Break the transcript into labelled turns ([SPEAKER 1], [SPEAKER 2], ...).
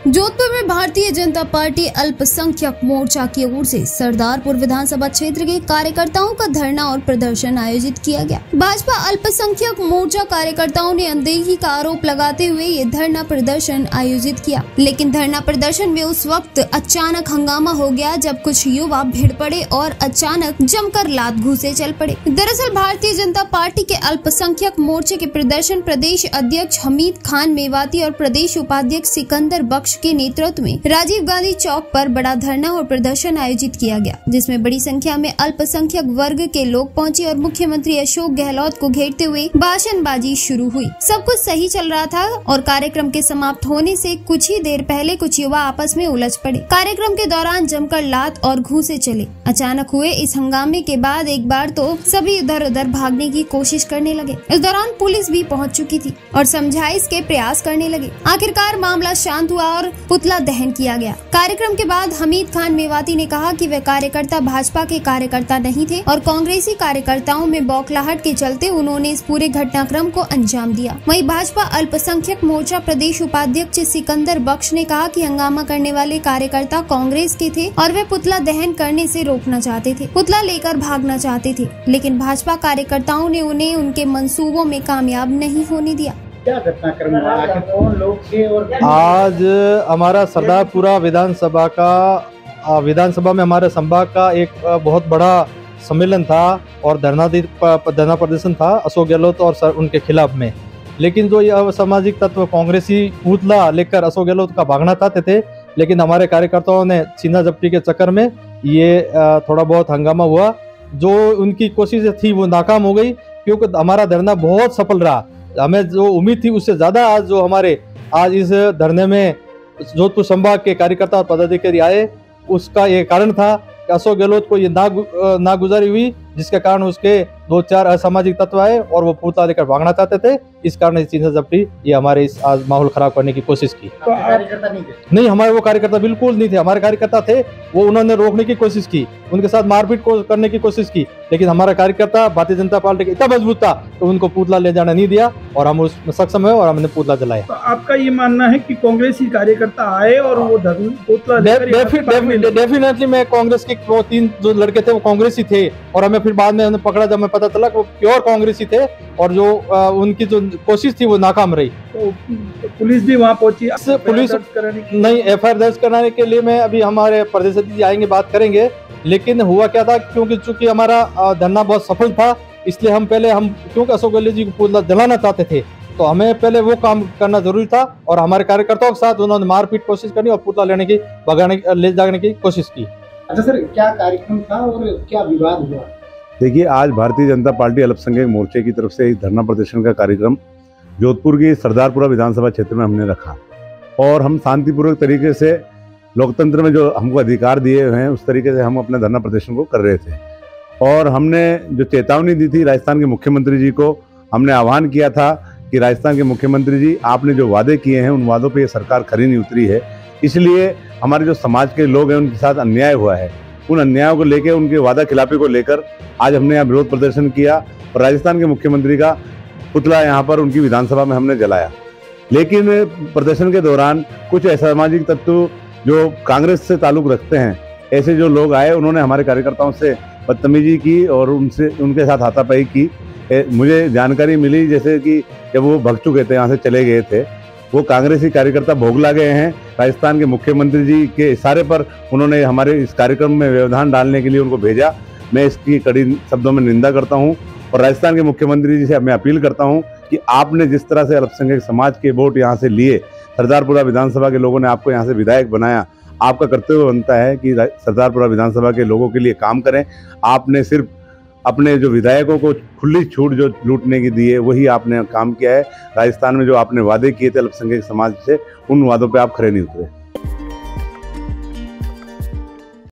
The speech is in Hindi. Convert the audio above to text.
[SPEAKER 1] जोधपुर में भारतीय जनता पार्टी अल्पसंख्यक मोर्चा की ओर से सरदारपुर विधानसभा क्षेत्र के कार्यकर्ताओं का धरना और प्रदर्शन आयोजित किया गया। भाजपा अल्पसंख्यक मोर्चा कार्यकर्ताओं ने अनदेखी का आरोप लगाते हुए ये धरना प्रदर्शन आयोजित किया, लेकिन धरना प्रदर्शन में उस वक्त अचानक हंगामा हो गया जब कुछ युवा भिड़ पड़े और अचानक जमकर लात घूंसे चल पड़े। दरअसल भारतीय जनता पार्टी के अल्पसंख्यक मोर्चे के प्रदर्शन प्रदेश अध्यक्ष हमीद खान मेवाती और प्रदेश उपाध्यक्ष सिकंदर बख्श के नेतृत्व में राजीव गांधी चौक पर बड़ा धरना और प्रदर्शन आयोजित किया गया, जिसमें बड़ी संख्या में अल्पसंख्यक वर्ग के लोग पहुंचे और मुख्यमंत्री अशोक गहलोत को घेरते हुए भाषणबाजी शुरू हुई। सब कुछ सही चल रहा था और कार्यक्रम के समाप्त होने से कुछ ही देर पहले कुछ युवा आपस में उलझ पड़े। कार्यक्रम के दौरान जमकर लात और घूंसे चले। अचानक हुए इस हंगामे के बाद एक बार तो सभी इधर उधर भागने की कोशिश करने लगे। इस दौरान पुलिस भी पहुँच चुकी थी और समझाइश के प्रयास करने लगे। आखिरकार मामला शांत हुआ और पुतला दहन किया गया। कार्यक्रम के बाद हमीद खान मेवाती ने कहा कि वे कार्यकर्ता भाजपा के कार्यकर्ता नहीं थे और कांग्रेसी कार्यकर्ताओं में बौखलाहट के चलते उन्होंने इस पूरे घटनाक्रम को अंजाम दिया। वहीं भाजपा अल्पसंख्यक मोर्चा प्रदेश उपाध्यक्ष सिकंदर बख्श ने कहा कि हंगामा करने वाले कार्यकर्ता कांग्रेस के थे और वे पुतला दहन करने से रोकना चाहते थे, पुतला लेकर भागना चाहते थे, लेकिन भाजपा कार्यकर्ताओं ने उन्हें उनके मंसूबों में कामयाब नहीं होने दिया।
[SPEAKER 2] क्या घटनाक्रम हुआ, आखिर कौन लोग थे? और
[SPEAKER 3] आज हमारा सरदारपुरा विधानसभा में हमारे संभाग का एक बहुत बड़ा सम्मेलन था और धरना प्रदर्शन था अशोक गहलोत और उनके खिलाफ में। लेकिन जो ये असामाजिक तत्व कांग्रेसी पुतला लेकर अशोक गहलोत का भागना चाहते थे, लेकिन हमारे कार्यकर्ताओं ने सीना जब्ती के चक्कर में ये थोड़ा बहुत हंगामा हुआ। जो उनकी कोशिश थी वो नाकाम हो गई, क्योंकि हमारा धरना बहुत सफल रहा। हमें जो उम्मीद थी उससे ज्यादा आज जो हमारे आज इस धरने में जोधपुर संभाग के कार्यकर्ता और पदाधिकारी आए, उसका ये कारण था कि अशोक गहलोत को ये नागुजारी हुई, जिसके कारण उसके 2-4 असामाजिक तत्व आए और वो पुतला लेकर भागना चाहते थे। इस कारण सीना जब्ती ये हमारे इस आज माहौल खराब करने की कोशिश की।
[SPEAKER 2] तो कार्यकर्ता नहीं थे?
[SPEAKER 3] नहीं, हमारे वो कार्यकर्ता बिल्कुल नहीं थे। हमारे कार्यकर्ता थे, वो उन्होंने रोकने की कोशिश की, उनके साथ मारपीट करने की कोशिश की, लेकिन हमारा कार्यकर्ता भारतीय जनता पार्टी का इतना मजबूत था तो उनको पुतला ले जाना नहीं दिया और हम उसमें सक्षम हुए और हमने पुतला जलाया।
[SPEAKER 4] तो आपका ये मानना है कि कांग्रेसी कार्यकर्ता आए और वो पुतला
[SPEAKER 3] डेफिनेटली मैं कांग्रेस के वो 3 जो लड़के थे वो कांग्रेसी थे और हमें फिर बाद में पकड़ा जब हमें पता चला कि वो प्योर कांग्रेसी थे और जो उनकी जो कोशिश थी वो नाकाम रही।
[SPEAKER 4] तो पुलिस भी वहाँ पहुंची?
[SPEAKER 3] पुलिस नहीं, एफआईआर दर्ज कराने के लिए मैं अभी हमारे प्रदेश अध्यक्ष आएंगे, बात करेंगे। लेकिन हुआ क्या था, चूंकि हमारा धरना बहुत सफल था, इसलिए क्योंकि अशोक गहलोत जी को पुतला जलाना चाहते थे तो हमें पहले वो काम करना जरूरी था और हमारे कार्यकर्ताओं के साथ उन्होंने मारपीट कोशिश करनी और पुतला ले जाने की कोशिश की।
[SPEAKER 2] अच्छा सर, क्या कार्यक्रम था और क्या विवाद हुआ?
[SPEAKER 5] देखिए, आज भारतीय जनता पार्टी अल्पसंख्यक मोर्चे की तरफ से एक धरना प्रदर्शन का कार्यक्रम जोधपुर की सरदारपुरा विधानसभा क्षेत्र में हमने रखा और हम शांतिपूर्वक तरीके से लोकतंत्र में जो हमको अधिकार दिए हुए हैं उस तरीके से हम अपने धरना प्रदर्शन को कर रहे थे। और हमने जो चेतावनी दी थी राजस्थान के मुख्यमंत्री जी को, हमने आह्वान किया था कि राजस्थान के मुख्यमंत्री जी, आपने जो वादे किए हैं उन वादों पर ये सरकार खरी नहीं उतरी है, इसलिए हमारे जो समाज के लोग हैं उनके साथ अन्याय हुआ है। उन अन्यायों को लेकर, उनके वादा खिलाफी को लेकर आज हमने यहाँ विरोध प्रदर्शन किया और राजस्थान के मुख्यमंत्री का पुतला यहाँ पर उनकी विधानसभा में हमने जलाया। लेकिन प्रदर्शन के दौरान कुछ असामाजिक तत्व जो कांग्रेस से ताल्लुक रखते हैं, ऐसे जो लोग आए, उन्होंने हमारे कार्यकर्ताओं से बदतमीजी की और उनके साथ हाथापाई की। मुझे जानकारी मिली जैसे कि जब वो भग चुके थे, यहाँ से चले गए थे, वो कांग्रेसी कार्यकर्ता भोगला गए हैं। राजस्थान के मुख्यमंत्री जी के इशारे पर उन्होंने हमारे इस कार्यक्रम में व्यवधान डालने के लिए उनको भेजा। मैं इसकी कड़ी शब्दों में निंदा करता हूं और राजस्थान के मुख्यमंत्री जी से मैं अपील करता हूं कि आपने जिस तरह से अल्पसंख्यक समाज के वोट यहाँ से लिए, सरदारपुरा विधानसभा के लोगों ने आपको यहाँ से विधायक बनाया, आपका कर्तव्य बनता है कि सरदारपुरा विधानसभा के लोगों के लिए काम करें। आपने सिर्फ अपने जो विधायकों को खुली छूट जो लूटने की दी है वही आपने काम किया है। राजस्थान में जो आपने वादे किए थे अल्पसंख्यक समाज से, उन वादों पे आप खरे नहीं उतरे।